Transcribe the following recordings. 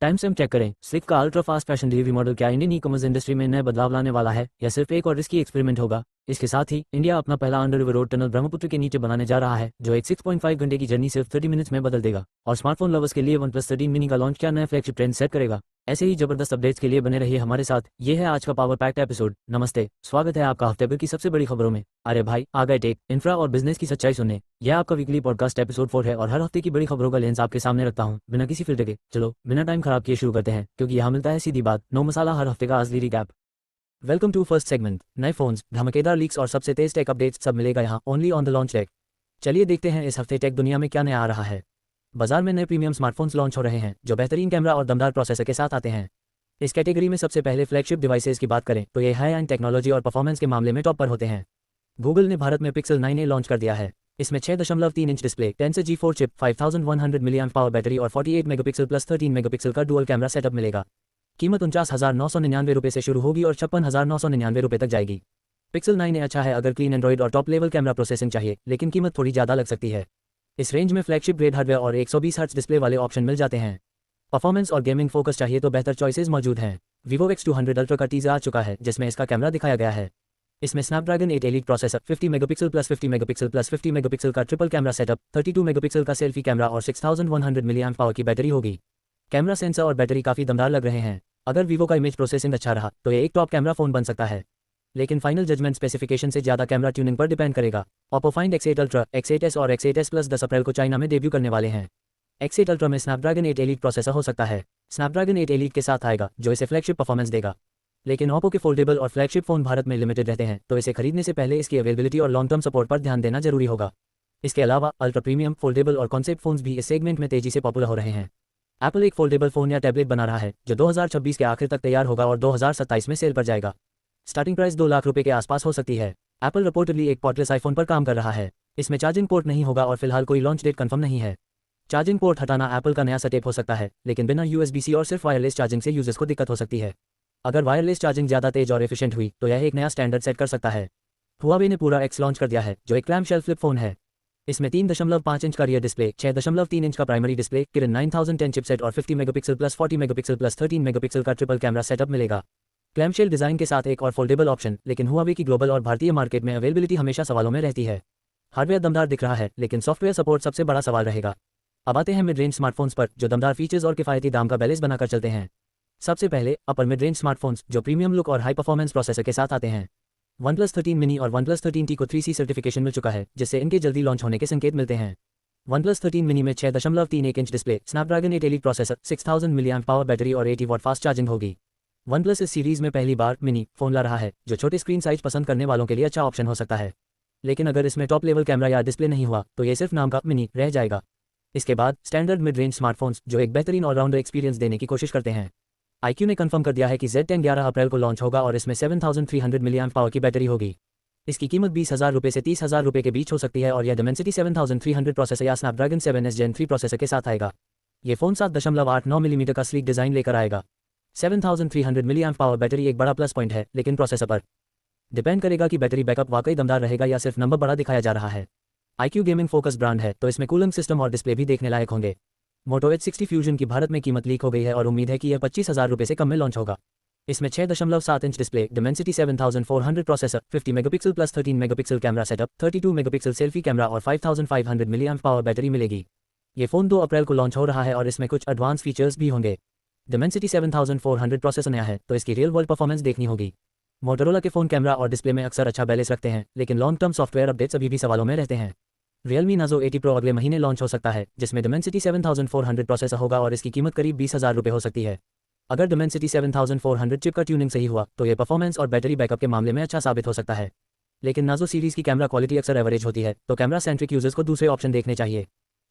Time stamp check करें। Swift का ultra fast fashion delivery model क्या इंडियन ई कॉमर्स इंडस्ट्री में नए बदलाव लाने वाला है या सिर्फ एक और रिस्की एक्सपेरिमेंट होगा। इसके साथ ही इंडिया अपना पहला under river road tunnel Brahmaputra के नीचे बनाने जा रहा है, जो एक 6.5 घंटे की जर्नी सिर्फ 30 मिनट्स में बदल देगा। और स्मार्टफोन लवर्स के लिए OnePlus 13 मिनी का लॉन्च क्या नया फ्लैगशिप ट्रेंड सेट करेगा। ऐसे ही जबरदस्त अपडेट्स के लिए बने रहिए हमारे साथ। ये है आज का पावर पैक्ड एपिसोड। नमस्ते, स्वागत है आपका हफ्ते भर की सबसे बड़ी खबरों में। अरे भाई, आ गए टेक, इंफ्रा और बिजनेस की सच्चाई सुनने। यह आपका वीकली पॉडकास्ट एपिसोड 4 है और हर हफ्ते की बड़ी खबरों का लेंस आपके सामने रखता हूँ, बिना किसी फिल्टर के। चलो बिना टाइम खराब किए शुरू करते हैं, क्योंकि यहाँ मिलता है सीधी बात, नो मसाला, हर हफ्ते का असली recap. Welcome to first segment. नए फोन्स, धमाकेदार लीक्स और सबसे तेज टेक अपडेट्स सब मिलेगा यहाँ, only on the launch tech. चलिए देखते हैं इस हफ्ते टेक दुनिया में क्या नया आ रहा है। बाजार में नए प्रीमियम स्मार्टफोन्स लॉन्च हो रहे हैं, जो बेहतरीन कैमरा और दमदार प्रोसेसर के साथ आते हैं। इस कैटेगरी में सबसे पहले फ्लैगशिप डिवाइसेस की बात करें तो ये हाई एंड टेक्नोलॉजी और परफॉर्मेंस के मामले में टॉप पर होते हैं। गूगल ने भारत में पिक्सल 9a लॉन्च कर दिया है। इसमें 6.3 इंच डिस्प्ले, 10 से G4 chip, 5100 mAh power battery और 48 मेगापिक्सल प्लस 13 मेगापिक्सल का डुअल कैमरा सेटअप मिलेगा। कीमत 49,999 रुपये से शुरू होगी और 56,999 रुपये तक जाएगी। पिक्सल 9a अच्छा है अगर क्लीन एंड्रॉइड और टॉप लेवल कैमरा प्रोसेसिंग चाहिए, लेकिन कीमत थोड़ी ज़्यादा लग सकती है। इस रेंज में फ्लैगशिप ग्रेड हार्डवेयर और 120 हर्ट्ज डिस्प्ले वाले ऑप्शन मिल जाते हैं। परफॉर्मेंस और गेमिंग फोकस चाहिए तो बेहतर चॉइसेस मौजूद हैं। Vivo X200 अल्ट्रा का टीजर आ चुका है, जिसमें इसका कैमरा दिखाया गया है। इसमें Snapdragon 8 elite processor, 50 megapixel plus 50 megapixel plus 50 megapixel का ट्रिपल कैमरा सेटअप, 32 मेगापिक्सल का सेल्फी कैमरा और 6100 mAh पावर की बैटरी होगी। कैमरा सेंसर और बैटरी काफ़ी दमदार लग रहे हैं। अगर Vivo का इमेज प्रोसेसिंग अच्छा रहा तो ये एक टॉप कैमरा फ़ोन बन सकता है, लेकिन फाइनल जजमेंट स्पेसिफिकेशन से ज़्यादा कैमरा ट्यूनिंग पर डिपेंड करेगा। Oppo Find X8 Ultra, X8s और X8s Plus 10 अप्रैल को चाइना में डेब्यू करने वाले हैं। X8 Ultra में स्नैपड्रैगन 8 एलीट प्रोसेसर हो सकता है। स्नैपड्रैगन 8 एलीट के साथ आएगा, जो इसे फ्लैगशिप परफॉर्मेंस देगा। लेकिन Oppo के फोल्डेबल और फ्लैगशिप फ़ोन भारत में लिमिटेड रहते हैं, तो इसे खरीदने से पहले इसकी अवेलेबिलिटी और लॉन्ग टर्म सपोर्ट पर ध्यान देना जरूरी होगा। इसके अलावा अल्ट्रा प्रीमियम, फोल्डेबल और कॉन्सेप्ट फोन्स भी इस सेगमेंट में तेजी से पॉपुलर हो रहे हैं। एप्पल एक फोल्डेबल फ़ोन या टैबलेट बना रहा है, जो 2026 के आखिर तक तैयार होगा और 2027 में सेल पर जाएगा। स्टार्टिंग प्राइस 2 लाख रुपये के आसपास हो सकती है। एप्पल रिपोर्टेडली एक पोर्टलेस आईफोन पर काम कर रहा है। इसमें चार्जिंग पोर्ट नहीं होगा और फिलहाल कोई लॉन्च डेट कंफर्म नहीं है। चार्जिंग पोर्ट हटाना एप्पल का नया सेटअप हो सकता है, लेकिन बिना USB-C और सिर्फ वायरलेस चार्जिंग से यूजर्स को दिक्कत हो सकती है। अगर वायरलेस चार्जिंग ज़्यादा तेज और एफिशिएंट हुई तो यह एक नया स्टैंडर्ड सेट कर सकता है। Huawei ने पूरा X लॉन्च कर दिया है, जो एक क्लैम शेल फ्लिप फ़ोन है। इसमें 3.5 इंच का रियर डिस्प्ले, 6.3 इंच का प्राइमरी डिस्प्ले, किरण 9010 चिपसेट और 50 megapixel plus 40 megapixel plus 13 megapixel का ट्रिपल कैमरा सेटअप मिलेगा। क्लैमशेल डिज़ाइन के साथ एक और फोल्डेबल ऑप्शन, लेकिन Huawei की ग्लोबल और भारतीय मार्केट में अवेलेबिलिटी हमेशा सवालों में रहती है। हार्डवेयर दमदार दिख रहा है, लेकिन सॉफ्टवेयर सपोर्ट सबसे बड़ा सवाल रहेगा। अब आते हैं मिड रेंज स्मार्टफोन्स पर, जो दमदार फीचर्स और किफ़ायती दाम का बैलेंस बनाकर चलते हैं। सबसे पहले अपर मिड रेंज स्मार्टफोन्स, जो प्रीमियम लुक और हाई परफॉर्मेंस प्रोसेसर के साथ आते हैं। OnePlus 13 मिनी और OnePlus 13T को 3C सर्टिफिकेशन मिल चुका है, जिससे इनके जल्दी लॉन्च होने के संकेत मिलते हैं। OnePlus 13 मिनी में 6.31 inch display, Snapdragon 8 elite processor, 6000 mAh power battery और 80 वाट फास्ट चार्जिंग होगी। OnePlus इस सीरीज में पहली बार मिनी फ़ोन ला रहा है, जो छोटे स्क्रीन साइज पसंद करने वालों के लिए अच्छा ऑप्शन हो सकता है। लेकिन अगर इसमें टॉप लेवल कैमरा या डिस्प्ले नहीं हुआ तो ये सिर्फ नाम का मिनी रह जाएगा। इसके बाद स्टैंडर्ड मिड रेंज स्मार्टफोन्स, जो एक बेहतरीन ऑलराउंडर एक्सपीरियंस देने की कोशिश करते हैं। iQOO ने कंफर्म कर दिया है कि Z10 11 अप्रैल को लॉन्च होगा और इसमें 7300 mAh पावर की बैटरी होगी। इसकी कीमत 20,000 रुपये से 30,000 रुपये के बीच हो सकती है और यह Dimensity 7300 प्रोसेसर या स्नैपड्रैगन 7s Gen 3 प्रोसेसर के साथ आएगा। ये फ़ोन 7.89 मिलीमीटर का स्लीक डिज़ाइन लेकर आएगा। 7300 mAh पावर बैटरी एक बड़ा प्लस पॉइंट है, लेकिन प्रोसेसर पर डिपेंड करेगा कि बैटरी बैकअप वाकई दमदार रहेगा या सिर्फ नंबर बड़ा दिखाया जा रहा है। iQOO गेमिंग फोकस ब्रांड है, तो इसमें कूलिंग सिस्टम और डिस्प्ले भी देखने लायक होंगे। Moto H60 Fusion की भारत में कीमत लीक हो गई है और उम्मीद है कि यह 25,000 रुपये से कम में लॉन्च होगा। इसमें 6.7 inch display, Dimensity 7400 processor, 50 megapixel plus 13 megapixel camera setup, 32 megapixel selfie camera और 5500 mAh पावर बैटरी मिलेगी। ये फ़ोन 2 अप्रैल को लॉन्च हो रहा है और इसमें कुछ एडवांस फीचर्स भी होंगे। Dimensity 7400 प्रोसेसर नया है, तो इसकी रियल वर्ल्ड परफॉर्मेंस देखनी होगी। मोटोरोला के फ़ोन कैमरा और डिस्प्ले में अक्सर अच्छा बैलेंस रखते हैं, लेकिन लॉन्ग टर्म सॉफ्टवेयर अपडेट्स अभी भी सवालों में रहते हैं। Realme Nazo 80 Pro अगले महीने लॉन्च हो सकता है, जिसमें Dimensity 7400 प्रोसेसर होगा और इसकी कीमत करीब 20,000 रुपये हो सकती है। अगर Dimensity 7400 चिप का ट्यूनिंग सही हुआ तो ये परफॉर्मेंस और बैटरी बैकअप के मामले में अच्छा साबित हो सकता है। लेकिन Nazo सीरीज़ की कैमरा क्वालिटी अक्सर एवरेज होती है, तो कैमरा सेंट्रिक यूजर्स को दूसरे ऑप्शन देखने चाहिए।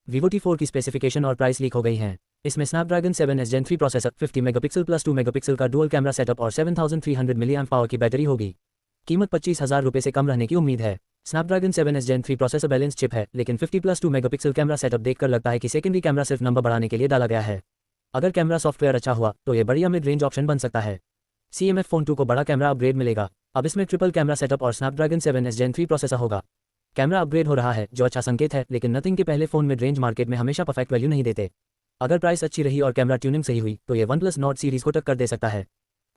Vivo T4 की स्पेसिफिकेशन और प्राइस लीक हो गई हैं। इसमें Snapdragon 7s Gen 3 processor, 50 megapixel plus 2 megapixel का डुअल कैमरा सेटअप और 7300 mAh पावर की बैटरी होगी। कीमत 25,000 रुपये से कम रहने की उम्मीद है। Snapdragon 7s Gen 3 processor balance chip है, लेकिन 50 प्लस 2 मेगापिक्सल कैमरा सेटअप देखकर लगता है कि सेकेंडरी कैमरा सिर्फ नंबर बढ़ाने के लिए डाला गया है। अगर कैमरा सॉफ्टवेयर अच्छा हुआ तो ये बढ़िया मिड रेंज ऑप्शन बन सकता है। CMF Phone 2 को बड़ा कैमरा अपग्रेड मिलेगा। अब इसमें ट्रिपल कैमरा सेटअप और स्नैपड्रैगन 7s Gen 3 प्रोसेसर होगा। कैमरा अपग्रेड हो रहा है, जो अच्छा संकेत है, लेकिन नथिंग के पहले फ़ोन मिड रेंज मार्केट में हमेशा परफेक्ट वैल्यू नहीं देते। अगर प्राइस अच्छी रही और कैमरा ट्यूनिंग सही हुई तो ये OnePlus Nord सीरीज को टक्कर दे सकता है।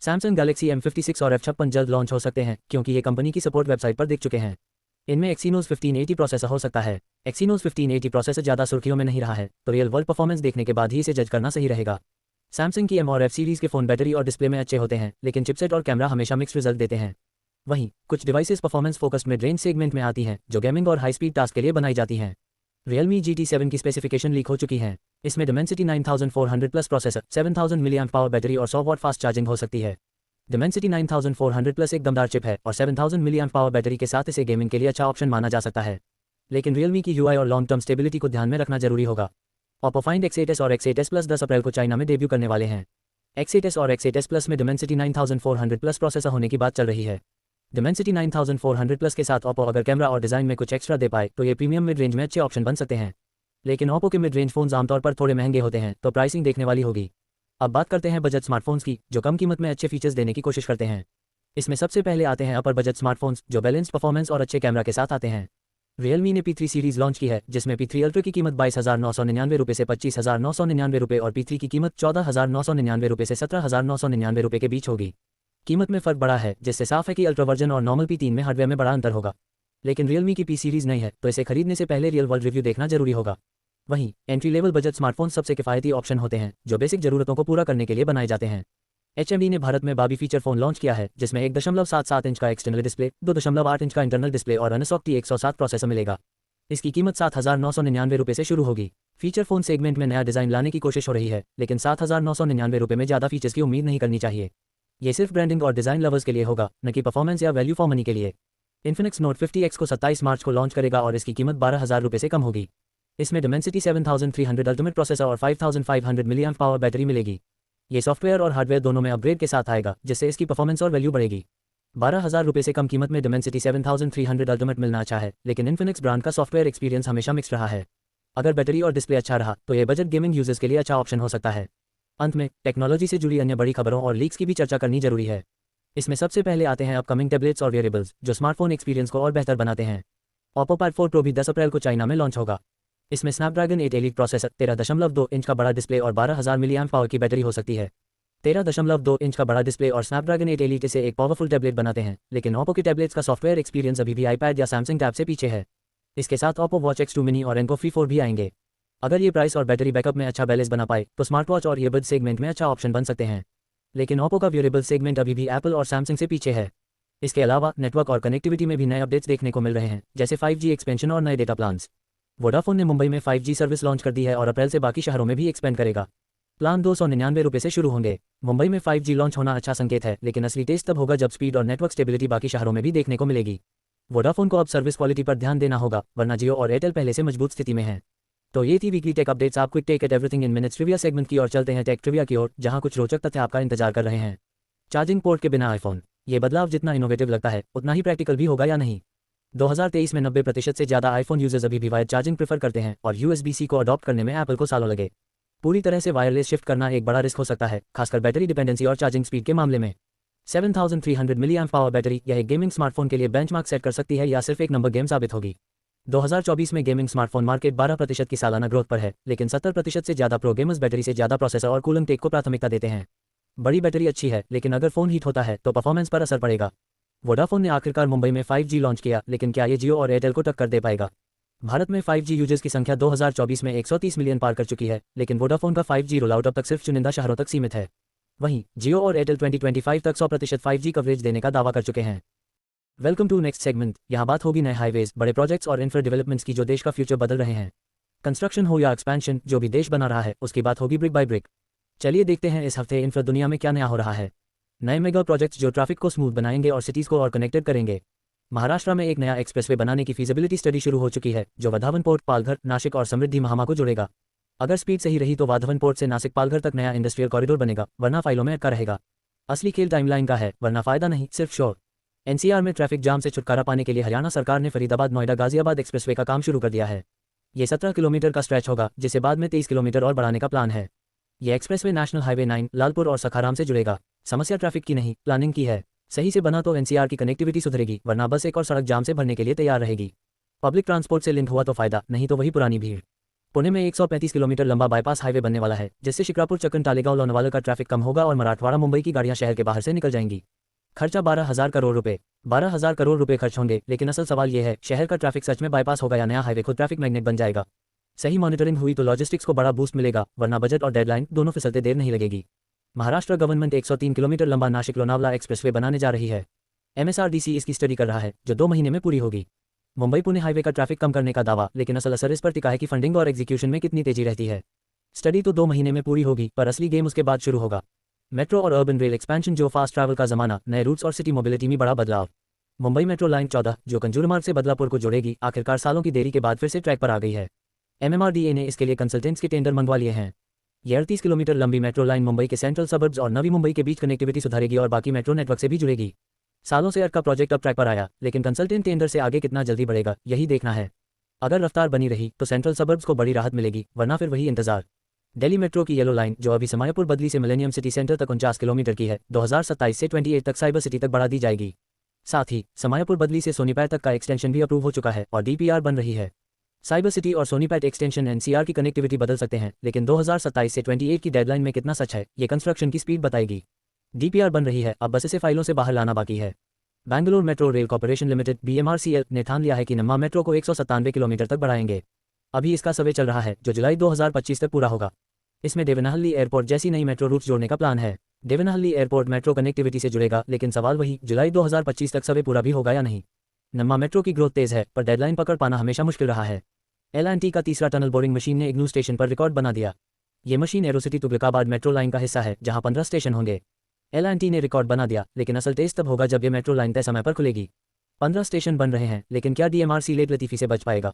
सैमसंग गैलेक्सी M56 और F56 जल्द लॉन्च हो सकते हैं क्योंकि ये कंपनी की सपोर्ट वेबसाइट पर दिख चुके हैं। इनमें Exynos 1580 प्रोसेसर हो सकता है। Exynos 1580 प्रोसेसर ज़्यादा सुर्खियों में नहीं रहा है, तो रियल वर्ल्ड परफॉर्मेंस देखने के बाद ही इसे जज करना सही रहेगा। सैमसंग की M और F सीरीज़ के फ़ोन बैटरी और डिस्प्ले में अच्छे होते हैं, लेकिन चिपसेट और कैमरा हमेशा मिक्स्ड रिजल्ट देते हैं। वहीं कुछ devices performance focused mid range segment में आती हैं, जो गेमिंग और हाई स्पीड टास्क के लिए बनाई जाती हैं। Realme GT7 की स्पेसिफिकेशन लीक हो चुकी है। इसमें Dimensity 9400 plus processor, 7000 mAh power battery और 100 वॉट फास्ट चार्जिंग हो सकती है। Dimensity 9400 प्लस एक दमदार चिप है और 7000 mAh पावर बैटरी के साथ इसे गेमिंग के लिए अच्छा ऑप्शन माना जा सकता है। लेकिन Realme की UI और लॉन्ग टर्म स्टेबिलिटी को ध्यान में रखना जरूरी होगा। Oppo Find X8s और X8s Plus 10 अप्रैल को चाइना में डेब्यू करने वाले हैं। X8s और X8s Plus में Dimensity 9400 प्लस प्रोसेसर होने की बात चल रही है। Dimensity 9400 प्लस के साथ Oppo अगर कैमरा और डिज़ाइन में कुछ एक्स्ट्रा दे पाए तो ये प्रीमियम मिड रेंज में अच्छे ऑप्शन बन सकते हैं। लेकिन Oppo के मिड रेंज फोन्स आमतौर पर थोड़े महंगे होते हैं, तो प्राइसिंग देखने वाली होगी। अब बात करते हैं बजट स्मार्टफोन्स की, जो कम कीमत में अच्छे फीचर्स देने की कोशिश करते हैं। इसमें सबसे पहले आते हैं अपर बजट स्मार्टफोन्स, जो बैलेंस्ड परफॉर्मेंस और अच्छे कैमरा के साथ आते हैं। Realme ने P3 सीरीज लॉन्च की है, जिसमें P3 Ultra की कीमत 22,999 रुपये से 25,999 रुपये और P3 की कीमत 14,999 रुपये से 17,999 रुपये के बीच होगी। कीमत में फ़र्क बड़ा है, जिससे साफ है कि अल्ट्रा वर्जन और नॉर्मल P3 में हार्डवेयर में बड़ा अंतर होगा। लेकिन Realme की P सीरीज नहीं है, तो इसे खरीदने से पहले रियल वर्ल्ड रिव्यू देखना जरूरी होगा। वहीं एंट्री लेवल बजट स्मार्टफोन सबसे किफ़ायती ऑप्शन होते हैं, जो बेसिक ज़रूरतों को पूरा करने के लिए बनाए जाते हैं। HMD ने भारत में बाबी फीचर फ़ोन लॉन्च किया है, जिसमें 1.77 इंच का एक्सटर्नल डिस्प्ले, 2.8 इंच का इंटरनल डिस्प्ले और अनसॉक T107 प्रोसेसर मिलेगा। इसकी कीमत 7,999 रुपये से शुरू होगी। फीचर फ़ोन सेगमेंट में नया डिज़ाइन लाने की कोशिश हो रही है, लेकिन 7,999 रुपये में ज़्यादा फीचर्स की उम्मीद नहीं करनी चाहिए। ये सिर्फ ब्रांडिंग और डिज़ाइन लवर्स के लिए होगा, न कि परफॉर्मेंस या वैल्यू फॉर मनी के लिए। Infinix Note 50X को 27 मार्च को लॉन्च करेगा और इसकी कीमत 12,000 रुपये से कम होगी। इसमें Dimensity 7300 अल्टीमेट प्रोसेसर और 5500 mAh पावर बैटरी मिलेगी। ये सॉफ्टवेयर और हार्डवेयर दोनों में अपग्रेड के साथ आएगा, जिससे इसकी परफॉर्मेंस और वैल्यू बढ़ेगी। 12,000 रुपये से कम कीमत में Dimensity 7300 अल्टीमेट मिलना अच्छा है, लेकिन Infinix ब्रांड का सॉफ्टवेयर एक्सपीरियंस हमेशा मिक्स्ड रहा है। अगर बैटरी और डिस्प्ले अच्छा रहा तो ये बजट गेमिंग यूजर्स के लिए अच्छा ऑप्शन हो सकता है। अंत में टेक्नोलॉजी से जुड़ी अन्य बड़ी खबरों और लीक्स की भी चर्चा करनी जरूरी है। इसमें सबसे पहले आते हैं अपकमिंग टैबलेट्स और वेरिएबल्स, जो स्मार्टफोन एक्सपीरियंस को और बेहतर बनाते हैं। Oppo Pad 4 Pro भी 10 अप्रैल को चाइना में लॉन्च होगा। इसमें Snapdragon 8 Elite प्रोसेसर, 13.2 इंच का बड़ा डिस्प्ले और 12,000 mAh पावर की बैटरी हो सकती है। 13.2 इंच का बड़ा डिस्प्ले और Snapdragon 8 Elite इसे एक पावरफुल टैबलेट बनाते हैं, लेकिन Oppo के टैबलेट्स का सॉफ्टवेयर एक्सपीरियंस अभी भी iPad या Samsung टैब से पीछे है। इसके साथ Oppo Watch X2 mini और Enco Free 4 भी आएंगे। अगर ये प्राइस और बैटरी बैकअप में अच्छा बैलेंस बना पाए तो स्मार्ट वॉच और ईयरबड सेगमेंट में अच्छा ऑप्शन बन सकते हैं। लेकिन Oppo का वेरिएबल सेगमेंट अभी भी एप्पल और सैमसंग से पीछे है। इसके अलावा नेटवर्क और कनेक्टिविटी में भी नए अपडेट्स देखने को मिल रहे हैं, जैसे 5G एक्सपेंशन और नए डेटा प्लान्स। वोडाफोन ने मुंबई में 5G सर्विस लॉन्च कर दी है और अप्रैल से बाकी शहरों में भी एक्सपेंड करेगा। प्लान 299 रुपये से शुरू होंगे। मुंबई में 5G लॉन्च होना अच्छा संकेत है, लेकिन असली टेस्ट तब होगा जब स्पीड और नेटवर्क स्टेबिलिटी बाकी शहरों में भी देखने को मिलेगी। वोडाफोन को अब सर्विस क्वालिटी पर ध्यान देना होगा, वरना जियो और एयरटेल पहले से मजबूत स्थिति में है। तो ये थी वीकली टेक अपडेट्स। आप quick tech at everything in minutes trivia segment की ओर चलते हैं, टेक ट्रिविया की ओर, जहां कुछ रोचक तथ्य आपका इंतजार कर रहे हैं। चार्जिंग पोर्ट के बिना आईफोन, ये बदलाव जितना इनोवेटिव लगता है उतना ही प्रैक्टिकल भी होगा या नहीं। 2023 में 90% से ज़्यादा आईफोन यूजर्स अभी भी वायर्ड चार्जिंग प्रेफर करते हैं और USB-C को अडॉप्ट करने में एप्पल को सालों लगे। पूरी तरह से वायरलेस शिफ्ट करना एक बड़ा रिस्क हो सकता है, खासकर बैटरी डिपेंडेंसी और चार्जिंग स्पीड के मामले में। 7300 mAh पावर बैटरी यह एक गेमिंग स्मार्टफोन के लिए बेंचमार्क सेट कर सकती है या सिर्फ एक नंबर गेम साबित होगी। 2024 में गेमिंग स्मार्टफोन मार्केट 12% की सालाना ग्रोथ पर है, लेकिन 70% से ज़्यादा प्रो गेमर्स बैटरी से ज़्यादा प्रोसेसर और कूलिंग टेक को प्राथमिकता देते हैं। बड़ी बैटरी अच्छी है, लेकिन अगर फ़ोन हीट होता है तो परफॉर्मेंस पर असर पड़ेगा। वोडाफोन ने आखिरकार मुंबई में 5G लॉन्च किया, लेकिन क्या ये जियो और एयरटेल को टक्कर दे पाएगा? भारत में 5G यूजर्स की संख्या 2024 में 130 मिलियन पार कर चुकी है, लेकिन वोडाफोन का 5G रोलआउट अब तक सिर्फ चुनिंदा शहरों तक सीमित है। वहीं जियो और एयरटेल 2025 तक 100% 5G कवरेज देने का दावा कर चुके हैं। Welcome to next segment. यहाँ बात होगी नए हाईवेज, बड़े प्रोजेक्ट्स और इंफ्रा डेवलपमेंट्स की जो देश का फ्यूचर बदल रहे हैं। कंस्ट्रक्शन हो या एक्सपेंशन, जो भी देश बना रहा है उसकी बात होगी ब्रिक बाय ब्रिक। चलिए देखते हैं इस हफ्ते इंफ्रा दुनिया में क्या नया हो रहा है। नए मेगा प्रोजेक्ट्स जो ट्रैफिक को स्मूथ बनाएंगे और सिटीज़ को और कनेक्टेड करेंगे। महाराष्ट्र में एक नया एक्सप्रेसवे बनाने की फीजिबिलिटी स्टडी शुरू हो चुकी है, जो वाधावन पोर्ट, पालघर, नासिक और समृद्धि महामा को जोड़ेगा। अगर स्पीड सही रही तो वाधावन पोर्ट से नासिक पालघर तक नया इंडस्ट्रियल कॉरिडोर बनेगा, वरना फाइलों में अटका रहेगा। असली खेल टाइमलाइन का है, वरना फायदा नहीं, सिर्फ शोर। NCR में ट्रैफिक जाम से छुटकारा पाने के लिए हरियाणा सरकार ने फरीदाबाद नोएडा गाजियाबाद एक्सप्रेसवे का काम शुरू कर दिया है। ये 17 किलोमीटर का स्ट्रेच होगा, जिसे बाद में 23 किलोमीटर और बढ़ाने का प्लान है। यह एक्सप्रेसवे नेशनल हाईवे 9, लालपुर और सखाराम से जुड़ेगा। समस्या ट्रैफिक की नहीं, प्लानिंग की है। सही से बना तो NCR की कनेक्टिविटी सुधरेगी, वरना बस एक और सड़क जाम से भरने के लिए तैयार रहेगी। पब्लिक ट्रांसपोर्ट से लिंक हुआ तो फायदा, नहीं तो वही पुरानी भीड़। पुणे में 135 किलोमीटर लंबा बाईपास हाईवे बनने वाला है, जिससे शिक्रापुर चक्कन टालेगांव लोनावाला का ट्रैफिक कम होगा और मराठवाड़ा मुंबई की गाड़ियां शहर के बाहर से निकल जाएंगी। खर्चा 12,000 करोड़ रुपए। 12,000 करोड़ रुपए खर्च होंगे, लेकिन असल सवाल यह है, शहर का ट्रैफिक सच में बाईपास होगा या नया हाईवे खुद ट्रैफिक मैग्नेट बन जाएगा। सही मॉनिटरिंग हुई तो लॉजिस्टिक्स को बड़ा बूस्ट मिलेगा, वरना बजट और डेडलाइन दोनों फिसलते देर नहीं लगेगी। महाराष्ट्र गवर्नमेंट 103 किलोमीटर लंबा नाशिक लोनावला एक्सप्रेसवे बनाने जा रही है। MSRDC इसकी स्टडी कर रहा है, जो 2 महीने में पूरी होगी। मुंबई पुणे हाईवे का ट्रैफिक कम करने का दावा, लेकिन असल असर इस पर टिका है कि फंडिंग और एग्जीक्यूशन में कितनी तेजी रहती है। स्टडी तो 2 महीने में पूरी होगी, पर असली गेम उसके बाद शुरू होगा। मेट्रो और अर्बन रेल एक्सपेंशन, जो फास्ट ट्रैवल का जमाना, नए रूट्स और सिटी मोबिलिटी में बड़ा बदलाव। मुंबई मेट्रो लाइन 14, जो कंजूरमार्ग से बदलापुर को जोड़ेगी, आखिरकार सालों की देरी के बाद फिर से ट्रैक पर आ गई है। MMRDA ने इसके लिए कंसल्टेंट्स के टेंडर मंगवा लिए हैं। ये 38 किलोमीटर लंबी मेट्रो लाइन मुंबई के सेंट्रल सबर्ब्स और नवी मुंबई के बीच कनेक्टिविटी सुधारेगी और बाकी मेट्रो नेटवर्क से भी जुड़ेगी। सालों से अर्क का प्रोजेक्ट अब ट्रैक पर आया, लेकिन कंसल्टेंट टेंडर से आगे कितना जल्दी बढ़ेगा, यही देखना है। अगर रफ्तार बनी रही तो सेंट्रल सबर्ब्स को बड़ी राहत मिलेगी, वरना फिर वही इंतजार। दिल्ली मेट्रो की येलो लाइन, जो अभी समायपुर बदली से मिलेनियम सिटी सेंटर तक 49 किलोमीटर की है, 2027 से 28 तक साइबर सिटी तक बढ़ा दी जाएगी। साथ ही समायपुर बदली से सोनीपत तक का एक्सटेंशन भी अप्रूव हो चुका है और DPR बन रही है। साइबर सिटी और सोनीपत एक्सटेंशन NCR की कनेक्टिविटी बदल सकते हैं, लेकिन 2027 से 28 की डेडलाइन में कितना सच है, ये कंस्ट्रक्शन की स्पीड बताएगी। DPR बन रही है, अब बस इसे फाइलों से बाहर लाना बाकी है। Bangalore metro rail corporation limited BMRCL ने ठान लिया है कि नम्मा मेट्रो को 197 किलोमीटर तक बढ़ाएंगे। अभी इसका सर्वे चल रहा है, जो जुलाई 2025 तक पूरा होगा। इसमें देवनाहल्ली एयरपोर्ट जैसी नई मेट्रो रूट जोड़ने का प्लान है। देवनाहल्ली एयरपोर्ट मेट्रो कनेक्टिविटी से जुड़ेगा, लेकिन सवाल वही, जुलाई 2025 तक सर्वे पूरा भी होगा या नहीं। नम्मा मेट्रो की ग्रोथ तेज है, पर डेडलाइन पकड़ पाना हमेशा मुश्किल रहा है। L&T का तीसरा टनल बोरिंग मशीन ने इग्नू स्टेशन पर रिकॉर्ड बना दिया। ये machine Aerocity Tughlakabad metro line का हिस्सा है, जहां 15 स्टेशन होंगे। L&T ने रिकॉर्ड बना दिया, लेकिन असल टेस्ट तब होगा जब ये मेट्रो लाइन तय समय पर खुलेगी। 15 स्टेशन बन रहे हैं, लेकिन क्या DMRC लेट लतीफी से बच पाएगा?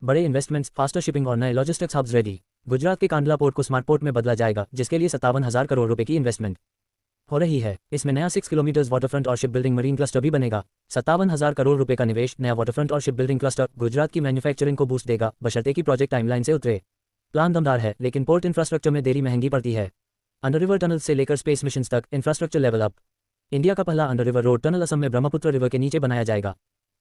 बड़े इन्वेस्टमेंट्स, फास्टर शिपिंग और नए लॉजिस्टिक्स हब्स रेडी। गुजरात के कांडला पोर्ट को स्मार्ट पोर्ट में बदला जाएगा, जिसके लिए 57,000 करोड़ रुपए की इन्वेस्टमेंट हो रही है। इसमें नया 6 किलोमीटर वाटरफ्रंट और शिप बिल्डिंग मरीन क्लस्टर भी बनेगा। 57,000 करोड़ रुपए का निवेश, नया वाटरफ्रंट और शिप बिल्डिंग क्लस्टर गुजरात की मैन्युफैक्चरिंग को बूस्ट देगा, बशर्ते की प्रोजेक्ट टाइमलाइन से उतरे। प्लान दमदार है, लेकिन पोर्ट इंफ्रास्ट्रक्चर में देरी महंगी पड़ती है। अंडर रिवर टनल से लेकर स्पेस मिशन तक इंफ्रास्ट्रक्चर लेवल अप। इंडिया का पहला under river road tunnel Assam में ब्रह्मपुत्र रिवर के नीचे बनाया जाएगा।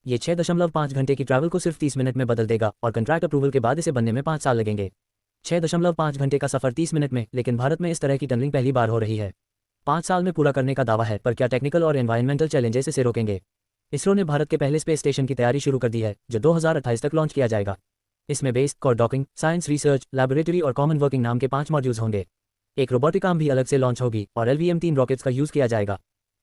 ये 6.5 घंटे की ट्रैवल को सिर्फ 30 मिनट में बदल देगा और कंट्रैक्ट अप्रूवल के बाद इसे बनने में 5 साल लगेंगे। 6.5 घंटे का सफर 30 मिनट में, लेकिन भारत में इस तरह की टनलिंग पहली बार हो रही है। 5 साल में पूरा करने का दावा है, पर क्या टेक्निकल और एनवायरमेंटल चैलेंजेस इसे रोकेंगे? इसरो ने भारत के पहले स्पेस स्टेशन की तैयारी शुरू कर दी है, जो 2028 तक लॉन्च किया जाएगा। इसमें base, core docking, science research laboratory और कॉमन वर्किंग नाम के 5 मॉड्यूल्स होंगे। एक रोबोटिक आर्म भी अलग से लॉन्च होगी और LVM-3 रॉकेट्स का यूज किया जाएगा।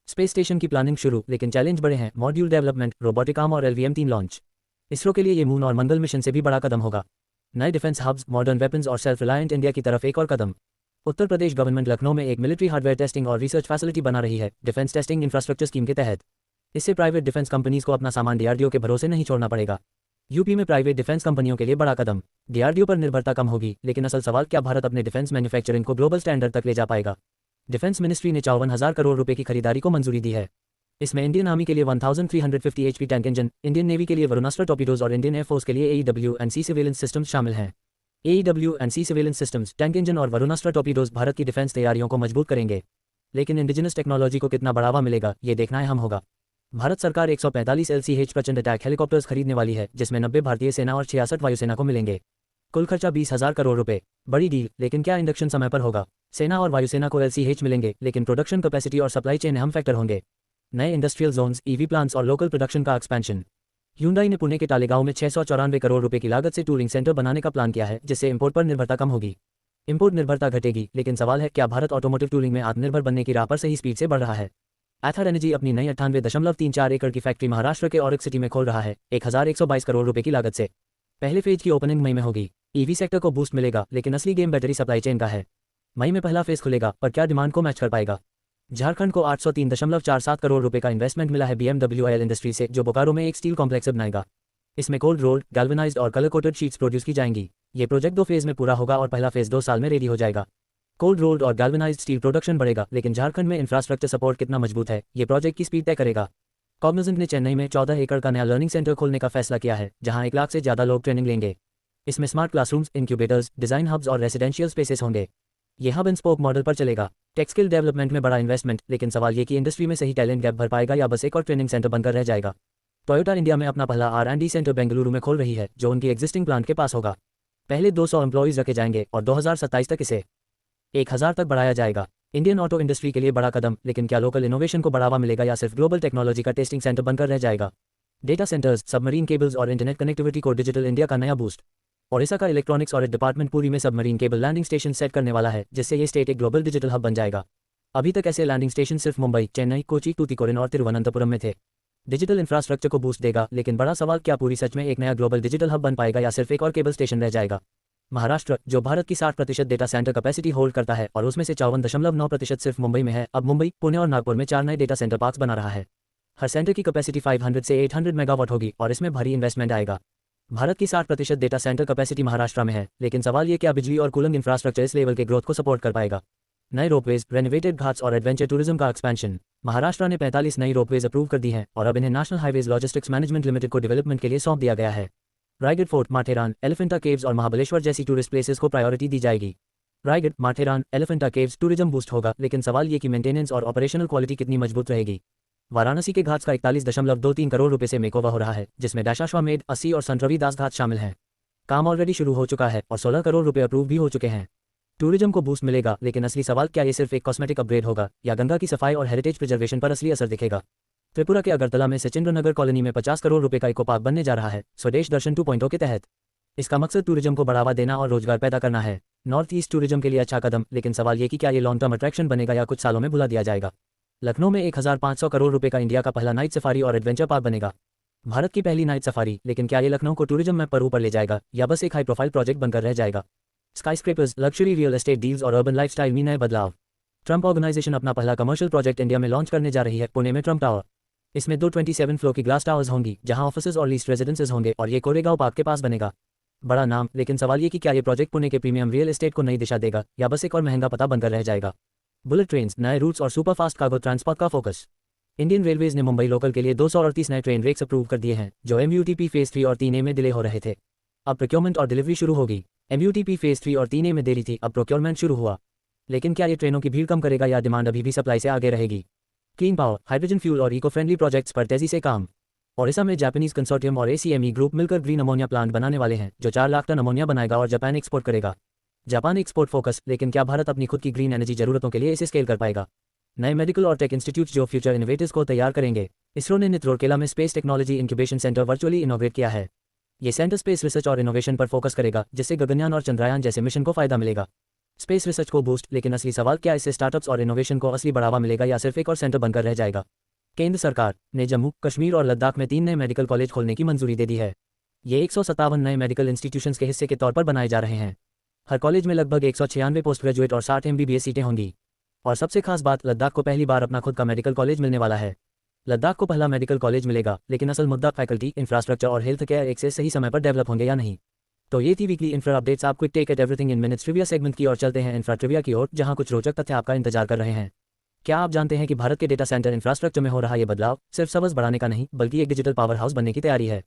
स्पेस स्टेशन की प्लानिंग शुरू, लेकिन चैलेंज बड़े हैं, मॉड्यूल डेवलपमेंट, रोबोटिक आर्म और LVM-3 लॉन्च। इसरो के लिए ये मून और मंगल मिशन से भी बड़ा कदम होगा। नए डिफेंस हब्स, मॉडर्न वेपन्स और सेल्फ रिलायंट इंडिया की तरफ एक और कदम। उत्तर प्रदेश गवर्नमेंट लखनऊ में एक मिलिट्री हार्डवेयर टेस्टिंग और रिसर्च फैसिलिटी बना रही है, डिफेंस टेस्टिंग इंफ्रास्ट्रक्चर स्कीम के तहत। इससे प्राइवेट डिफेंस कंपनीज को अपना सामान DRDO के भरोसे नहीं छोड़ना पड़ेगा। यूपी में प्राइवेट डिफेंस कंपनियों के लिए बड़ा कदम। DRDO पर निर्भरता कम होगी, लेकिन असल सवाल, क्या भारत अपने डिफेंस मैन्युफैक्चरिंग को ग्लोबल स्टैंडर्ड तक ले जा पाएगा? डिफेंस मिनिस्ट्री ने 54,000 करोड़ रुपए की खरीदारी को मंजूरी दी है। इसमें इंडियन आर्मी के लिए 1350 HP tank engine, Indian navy के लिए वरुणास्त्र टॉर्पीडोज और इंडियन एयरफोर्स के लिए AEW&C सर्वेलेंस सिस्टम्स शामिल हैं। AEW&C surveillance systems, tank engine और वरुणास्त्र टॉर्पीडोज भारत की डिफेंस तैयारियों को मजबूत करेंगे। लेकिन इंडिजिनस टेक्नोलॉजी को कितना बढ़ावा मिलेगा, ये देखना अहम होगा। भारत सरकार 145 LCH प्रचंड अटैक हेलीकॉप्टर्स खरीदने वाली है, जिसमें 90 भारतीय सेना और 66 वायुसेना को मिलेंगे। कुल खर्चा 20,000 करोड़ रुपए। बड़ी डील, लेकिन क्या इंडक्शन समय पर होगा? सेना और वायुसेना को LCH मिलेंगे, लेकिन प्रोडक्शन कैपेसिटी और सप्लाई चेन अहम फैक्टर होंगे। नए इंडस्ट्रियल जोन्स, EV प्लांट्स और लोकल प्रोडक्शन का एक्सपेंशन। Hyundai ने पुणे के टालेगांव में 694 करोड़ रुपए की लागत से टूरिंग सेंटर बनाने का प्लान किया है, जिससे इंपोर्ट पर निर्भरता कम होगी। इंपोर्ट निर्भरता घटेगी, लेकिन सवाल है, क्या भारत ऑटोमोटिव टूरिंग में आत्मनिर्भर बनने की राह पर सही स्पीड से बढ़ रहा है? एथर एनर्जी अपनी नई 98.34 एकड़ की फैक्ट्री महाराष्ट्र के औरक सिटी में खोल रहा है, 1122 करोड़ रुपए की लागत से। पहले फेज की ओपनिंग मई में होगी। EV सेक्टर को बूस्ट मिलेगा, लेकिन असली गेम बैटरी सप्लाई चेन का है। मई में पहला फेज खुलेगा, पर क्या डिमांड को मैच कर पाएगा? झारखंड को 803.47 करोड़ रुपए का इन्वेस्टमेंट मिला है BMW ऑयल इंडस्ट्री से, जो बोकारो में एक स्टील कॉम्प्लेक्स बनाएगा। इसमें कोल्ड रोल्ड, गैल्वेनाइज्ड और कलर कोटेड शीट्स प्रोड्यूस की जाएंगी। ये प्रोजेक्ट 2 फेज में पूरा होगा और पहला फेज 2 साल में रेडी हो जाएगा। कोल्ड रोल्ड और गैल्वेनाइज्ड स्टील प्रोडक्शन बढ़ेगा, लेकिन झारखंड में इंफ्रास्ट्रक्चर सपोर्ट कितना मजबूत है, ये प्रोजेक्ट की स्पीड तय करेगा। कॉग्निजेंट ने चेन्नई में 14 एकड़ का नया लर्निंग सेंटर खोलने का फैसला किया है, जहां 1 लाख से ज्यादा लोग ट्रेनिंग लेंगे। इसमें smart classrooms, incubators, design hubs और रेसिडेंशियल स्पेसेस होंगे। ये हब एंड स्पोक मॉडल पर चलेगा। टेक स्किल डेवलपमेंट में बड़ा इन्वेस्टमेंट, लेकिन सवाल ये कि इंडस्ट्री में सही टैलेंट गैप भर पाएगा या बस एक और ट्रेनिंग सेंटर बनकर रह जाएगा। टोयोटा इंडिया में अपना पहला R&D सेंटर बेंगलुरु में खोल रही है, जो उनकी एग्जिस्टिंग प्लांट के पास होगा। पहले 200 एम्प्लॉयज़ रखे जाएंगे और 2027 तक इसे 1000 तक बढ़ाया जाएगा। इंडियन ऑटो इंडस्ट्री के लिए बड़ा कदम, लेकिन क्या लोकल इनोवेशन को बढ़ावा मिलेगा या सिर्फ ग्लोबल टेक्नोलॉजी का टेस्टिंग सेंटर बनकर रह जाएगा? डेटा सेंटर्स, सबमरीन केबल्स और इंटरनेट कनेक्टिविटी को डिजिटल इंडिया का नया बूस्ट। ओडिशा का इलेक्ट्रॉनिक्स और डिपार्टमेंट पुरी में submarine cable landing station set करने वाला है, जिससे ये स्टेट एक ग्लोबल डिजिटल हब बन जाएगा। अभी तक ऐसे लैंडिंग स्टेशन सिर्फ मुंबई, चेन्नई, कोची, तूतीकोरिन और तिरुवनंतपुरम में थे। डिजिटल इंफ्रास्ट्रक्चर को बूस्ट देगा, लेकिन बड़ा सवाल, क्या पूरी सच में एक नया ग्लोबल डिजिटल हब बन पाएगा या सिर्फ एक और केबल स्टेशन रह जाएगा? महाराष्ट्र, जो भारत की 60% डेटा सेंटर कैपेसिटी होल्ड करता है और उसमें से 54.9% सिर्फ मुंबई में है, अब मुंबई, पुणे और नागपुर में 4 नए डेटा सेंटर पार्क्स बना रहा है। हर सेंटर की कैपेसिटी 500 से 800 मेगावाट होगी और इसमें भारी इन्वेस्टमेंट आएगा। भारत की 60% डेटा सेंटर कैपेसिटी महाराष्ट्र में है, लेकिन सवाल ये, क्या बिजली और कूलिंग इंफ्रास्ट्रक्चर इस लेवल के ग्रोथ को सपोर्ट कर पाएगा? नए रोपवेज, रेनोवेटेड घाट्स और एडवेंचर टूरिज्म का एक्सपेंशन। महाराष्ट्र ने 45 नई रोपवेज अप्रूव कर दी हैं और अब इन्हें national highways logistics management limited को डेवलपमेंट के लिए सौंप दिया गया है। रायगढ़ फोर्ट, माथेरान, एलिफेंटा केव्स और महाबलेश्वर जैसी टूरिस्ट प्लेसेस को प्रायोरिटी दी जाएगी। Raigarh, Matheran, Elephanta caves tourism boost होगा, लेकिन सवाल ये कि मेंटेनेंस और ऑपरेशनल क्वालिटी कितनी मजबूत रहेगी। वाराणसी के घाट्स का 41.23 करोड़ रुपए से मेकओवर हो रहा है, जिसमें डैशाश्वामेध, 80 और सन रविदास घाट शामिल हैं। काम ऑलरेडी शुरू हो चुका है और 16 करोड़ रुपए अप्रूव भी हो चुके हैं। टूरिज्म को बूस्ट मिलेगा, लेकिन असली सवाल, क्या ये सिर्फ एक कॉस्मेटिक अपग्रेड होगा या गंगा की सफाई और हेरिटेज प्रिजर्वेशन पर असली असर दिखेगा? त्रिपुरा के अगरतला में सचिंद्र नगर कॉलोनी में 50 करोड़ रुपए का इको पार्क बनने जा रहा है, स्वदेश दर्शन 2.0 के तहत। इसका मकसद टूरिज्म को बढ़ावा देना और रोजगार पैदा करना है। नॉर्थ ईस्ट टूरिज्म के लिए अच्छा कदम, लेकिन सवाल ये कि क्या ये लॉन्ग टर्म अट्रैक्शन बनेगा या कुछ सालों में भुला दिया जाएगा? लखनऊ में 1500 करोड़ रुपए का इंडिया का पहला नाइट सफारी और एडवेंचर पार्क बनेगा। भारत की पहली नाइट सफारी, लेकिन क्या ये लखनऊ को टूरिज्म मैप पर ऊपर ले जाएगा या बस एक हाई प्रोफाइल प्रोजेक्ट बनकर रह जाएगा? स्काईस्क्रेपर्स, लग्जरी रियल एस्टेट डील्स और अर्बन लाइफस्टाइल में नए बदलाव। ट्रंप ऑर्गेनाइजेशन अपना पहला कमर्शियल प्रोजेक्ट इंडिया में लॉन्च करने जा रही है, पुणे में ट्रंप टावर। इसमें 2 27 फ्लोर की ग्लास टावर्स होंगी, जहां ऑफिसेज और लीस्ट रेजिडेंसेज होंगे, और ये कोरेगांव पार्क के पास बनेगा। बड़ा नाम, लेकिन सवाल ये कि क्या ये प्रोजेक्ट पुणे के प्रीमियम रियल एस्टेट को नई दिशा देगा या बस एक और महंगा पता बनकर रह जाएगा? बुलेट ट्रेन्स, नए रूट्स और सुपरफास्ट कार्गो ट्रांसपोर्ट का फोकस। इंडियन रेलवेज ने मुंबई लोकल के लिए 238 नए ट्रेन रेक्स अप्रूव कर दिए हैं, जो MUTP फेज 3 और 3A में डिले हो रहे थे। अब प्रोक्योरमेंट और डिलीवरी शुरू होगी। MUTP फेज 3 और 3A में देरी थी, अब प्रोक्योरमेंट शुरू हुआ। लेकिन क्या ये ट्रेनों की भीड़ कम करेगा या डिमांड अभी भी सप्लाई से आगे रहेगी? क्लीन पावर, हाइड्रोजन फ्यूल और इको फ्रेंडली प्रोजेक्ट्स पर तेजी से काम। ओडिशा में जापानीज कंसोर्टियम और ACME ग्रुप मिलकर ग्रीन अमोनिया प्लांट बनाने वाले हैं, जो 4 लाख टन अमोनिया बनाएगा और जापान एक्सपोर्ट करेगा। जापान एक्सपोर्ट फोकस, लेकिन क्या भारत अपनी खुद की ग्रीन एनर्जी जरूरतों के लिए इसे स्केल कर पाएगा? नए मेडिकल और टेक इंस्टीट्यूट जो फ्यूचर इनोवेटर्स को तैयार करेंगे। इसरो ने नित्रोरकेला में space technology incubation centre virtually इनोग्रेट किया है। ये सेंटर स्पेस रिसर्च और इनोवेशन पर फोकस करेगा, जिससे गगनयान और चंद्रयान जैसे मिशन को फायदा मिलेगा। स्पेस रिसर्च को बूस्ट, लेकिन असली सवाल, क्या इससे स्टार्टअप्स और इनोवेशन को असली बढ़ावा मिलेगा या सिर्फ एक और सेंटर बनकर रह जाएगा? केंद्र सरकार ने जम्मू, कश्मीर और लद्दाख में 3 नए मेडिकल कॉलेज खोलने की मंजूरी दे दी है। ये 157 नए मेडिकल इंस्टीट्यूशंस के हिस्से के तौर पर बनाए जा रहे हैं। हर कॉलेज में लगभग 196 पोस्ट ग्रेजुएट और 60 MBBS सीटें होंगी। और सबसे खास बात, लद्दाख को पहली बार अपना खुद का मेडिकल कॉलेज मिलने वाला है। लद्दाख को पहला मेडिकल कॉलेज मिलेगा, लेकिन असल मुद्दा फैकल्टी, इंफ्रास्ट्रक्चर और हेल्थ केयर एक्सेस सही समय पर डेवलप होंगे या नहीं। तो ये थी वीकली इंफ्रा अपडेट्स। आप quick tech at everything in minutes trivia segment की ओर चलते हैं इंफ्रा ट्रिविया की ओर, जहां कुछ रोचक तथ्य आपका इंतजार कर रहे हैं। क्या आप जानते हैं कि भारत के डेटा सेंटर इंफ्रास्ट्रक्चर में हो रहा ये बदलाव सिर्फ सर्वर्स बढ़ाने का नहीं, बल्कि एक डिजिटल पावर हाउस बनने की तैयारी है?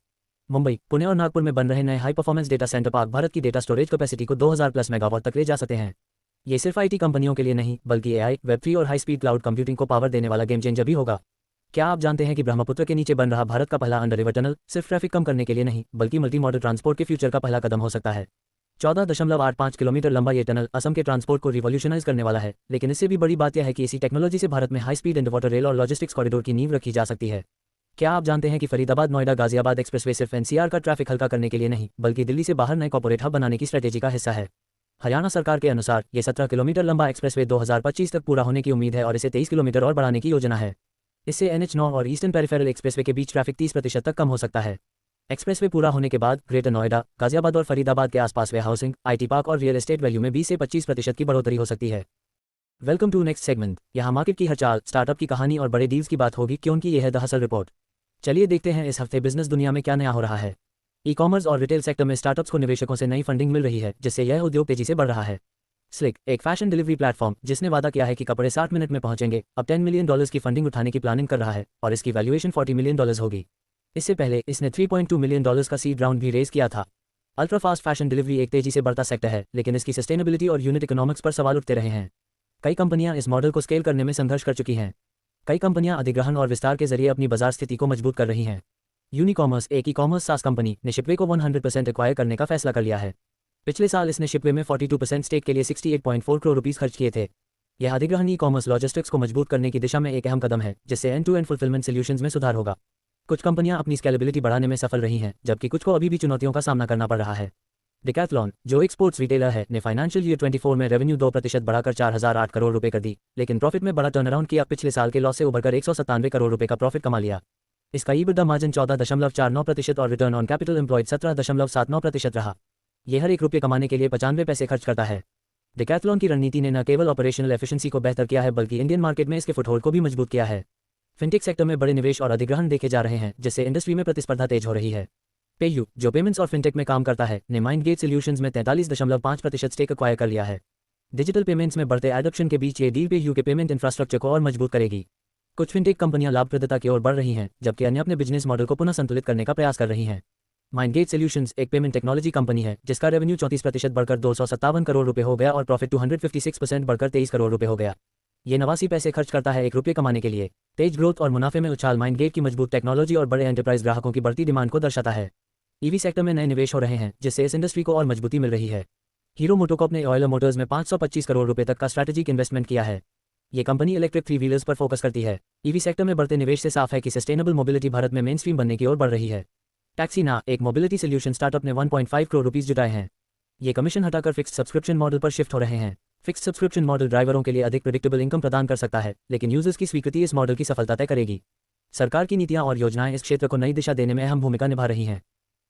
मुंबई, पुणे और नागपुर में बन रहे नए high performance data centre park Bharat की डेटा स्टोरेज कैपेसिटी को 2000+ मेगावाट तक ले जा सकते हैं। ये सिर्फ IT कंपनियों के लिए नहीं, बल्कि AI, Web3 और हाई स्पीड क्लाउड कंप्यूटिंग को पावर देने वाला गेम चेंजर भी होगा। क्या आप जानते हैं कि ब्रह्मपुत्र के नीचे बन रहा भारत का पहला अंडर रिवर टनल सिर्फ ट्रैफिक कम करने के लिए नहीं, बल्कि मल्टी मॉडल ट्रांसपोर्ट के फ्यूचर का पहला कदम हो सकता है? 14.85 किलोमीटर लंबा ये टनल असम के ट्रांसपोर्ट को रिवॉल्यूशनाइज करने वाला है, लेकिन इससे भी बड़ी बात यह है कि इसी टेक्नोलॉजी से भारत में हाई स्पीड अंडरवाटर रेल और लॉजिस्टिक्स कॉरिडोर की नींव रखी जा सकती है। क्या आप जानते हैं कि फरीदाबाद, नोएडा, गाजियाबाद एक्सप्रेसवे सिर्फ NCR का ट्रैफिक हल्का करने के लिए नहीं, बल्कि दिल्ली से बाहर नए कॉर्पोरेट हब बनाने की स्ट्रेटेजी का हिस्सा है? हरियाणा सरकार के अनुसार ये 17 किलोमीटर लंबा एक्सप्रेसवे 2025 तक पूरा होने की उम्मीद है और इसे 23 किलोमीटर और बढ़ाने की योजना है। इससे NH9 और ईस्टर्न पेरिफेरल एक्सप्रेसवे के बीच ट्रैफिक 30% तक कम हो सकता है। एक्सप्रेसवे पूरा होने के बाद ग्रेटर नोएडा, गाजियाबाद और फरीदाबाद के आसपास वे हाउसिंग, IT पार्क और रियल एस्टेट वैल्यू में 20 से 25% की बढ़ोतरी हो सकती है। Welcome to next segment. यहाँ मार्केट की हर चाल, स्टार्टअप की कहानी और बड़े डील्स की बात होगी, क्योंकि यह है द हसल रिपोर्ट। चलिए देखते हैं इस हफ्ते बिजनेस दुनिया में क्या नया हो रहा है। ई-कॉमर्स और रिटेल सेक्टर में स्टार्टअप्स को निवेशकों से नई फंडिंग मिल रही है, जिससे यह उद्योग तेजी से बढ़ रहा है। स्लिक, एक फैशन डिलीवरी प्लेटफॉर्म जिसने वादा किया है कि कपड़े 60 मिनट में पहुंचेंगे, अब $10 मिलियन की फंडिंग उठाने की प्लानिंग कर रहा है और इसकी वैल्यूएशन $40 मिलियन होगी। इससे पहले इसने $3.2 मिलियन का सीड राउंड भी रेज किया था। अल्ट्रा फास्ट फैशन डिलीवरी एक तेजी से बढ़ता सेक्टर है, लेकिन इसकी सस्टेनेबिलिटी और यूनिट इकोनॉमिक्स पर सवाल उठते रहे हैं। कई कंपनियां इस मॉडल को स्केल करने में संघर्ष कर चुकी हैं। कई कंपनियां अधिग्रहण और विस्तार के जरिए अपनी बाजार स्थिति को मजबूत कर रही हैं। यूनिकॉमर्स, एक ई-कॉमर्स सास कंपनी, ने शिपवे को 100% एक्वायर करने का फैसला कर लिया है। पिछले साल इसने शिपवे में 42% स्टेक के लिए 68.4 करोड़ रुपीस खर्च किए थे। यह अधिग्रहण ई कॉमर्स लॉजिस्टिक्स को मजबूत करने की दिशा में एक अहम कदम है, जिससे end to end fulfilment solutions में सुधार होगा। कुछ कंपनियां अपनी स्केलेबिलिटी बढ़ाने में सफल रही हैं, जबकि कुछ को अभी भी चुनौतियों का सामना करना पड़ रहा है। डिकैथलॉन, जो एक स्पोर्ट्स रिटेलर है, ने फाइनेंशियल ईयर 24 में रेवेन्यू 2% बढ़ाकर 4008 करोड़ रुपए कर दी, लेकिन प्रॉफिट में बड़ा टर्नअराउंड किया। पिछले साल के लॉस से उभरकर 197 करोड़ रुपए का प्रॉफिट कमा लिया। इसका ईबिटा मार्जिन 14.49% और रिटर्न ऑन कैपिटल एम्प्लॉयड 17.79% रहा। यह हर एक रुपये कमाने के लिए 95 पैसे खर्च करता है। डिकैथलॉन की रणनीति ने न केवल ऑपरेशनल एफिशिएंसी को बेहतर किया है, बल्कि इंडियन मार्केट में इसके फुटहोल्ड को भी मजबूत किया है। फिनटेक सेक्टर में बड़े निवेश और अधिग्रहण देखे जा रहे हैं, जिससे इंडस्ट्री में प्रतिस्पर्धा तेज हो रही है। पेयू, जो पेमेंट्स और फिनटेक में काम करता है, ने माइंडगेट सॉल्यूशंस में 43.5% स्टेक एक्वायर कर लिया है। डिजिटल पेमेंट्स में बढ़ते एडॉप्शन के बीच ये डील पेयू के पेमेंट इंफ्रास्ट्रक्चर को और मजबूत करेगी। कुछ फिनटेक कंपनियां लाभप्रदता की ओर बढ़ रही हैं, जबकि अन्य अपने बिजनेस मॉडल को पुनः संतुलित करने का प्रयास कर रही हैं। माइंडगेट सॉल्यूशंस एक पेमेंट टेक्नोलॉजी कंपनी है, जिसका रेवेन्यू 34% बढ़कर 257 करोड़ रुपए हो गया और प्रॉफिट 256% बढ़कर 23 करोड़ रुपए हो गया। ये 89 पैसे खर्च करता है एक रुपये कमाने के लिए। तेज ग्रोथ और मुनाफे में उछाल माइंडगेट की मजबूत टेक्नोलॉजी और बड़े एंटरप्राइज ग्राहकों की बढ़ती डिमांड को दर्शाता है। ईवी सेक्टर में नए निवेश हो रहे हैं, जिससे इस इंडस्ट्री को और मजबूती मिल रही है। हीरो मोटोकॉर्प ने ऑयल मोटर्स में 525 करोड़ रुपए तक का स्ट्रैटेजिक इन्वेस्टमेंट किया है। ये कंपनी इलेक्ट्रिक 3 व्हीलर्स पर फोकस करती है। ईवी सेक्टर में बढ़ते निवेश से साफ है कि सस्टेनेबल मोबिलिटी भारत में मेन स्ट्रीम बनने की ओर बढ़ रही है। टैक्सीना, एक मोबिलिटी सोल्यूशन स्टार्टअप ने 1.5 करोड़ रुपीस जुटाए हैं। ये कमीशन हटाकर फिक्स्ड सब्सक्रिप्शन मॉडल पर शिफ्ट हो रहे हैं। फिक्स्ड सब्सक्रिप्शन मॉडल ड्राइवरों के लिए अधिक प्रेडिक्टेबल इनकम प्रदान कर सकता है, लेकिन यूजर्स की स्वीकृति इस मॉडल की सफलता तय करेगी। सरकार की नीतियां और योजनाएं इस क्षेत्र को नई दिशा देने में अहम भूमिका निभा रही हैं।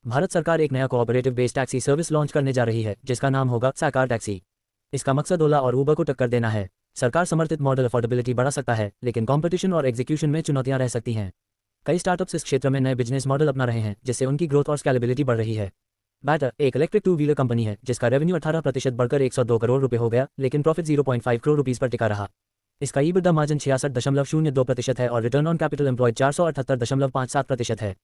भारत सरकार एक नया cooperative based taxi service launch करने जा रही है, जिसका नाम होगा साकार टैक्सी। इसका मकसद ओला और उबर को टक्कर देना है। सरकार समर्थित मॉडल अफोर्डेबिलिटी बढ़ा सकता है, लेकिन कंपटीशन और एग्जीक्यूशन में चुनौतियां रह सकती हैं। कई स्टार्टअप्स इस क्षेत्र में नए बिजनेस मॉडल अपना रहे हैं, जिससे उनकी ग्रोथ और स्केलेबिलिटी बढ़ रही है। बैटर, एक इलेक्ट्रिक 2 व्हीलर कंपनी है, जिसका रेवेन्यू 18% बढ़कर 102 करोड़ रुपए हो गया, लेकिन प्रॉफिट 0.5 करोड़ रुपीस पर टिका रहा। इसका ईबिटा मार्जिन 66.02% है और रिटर्न ऑन कैपिटल एम्प्लॉयड 478.57% है।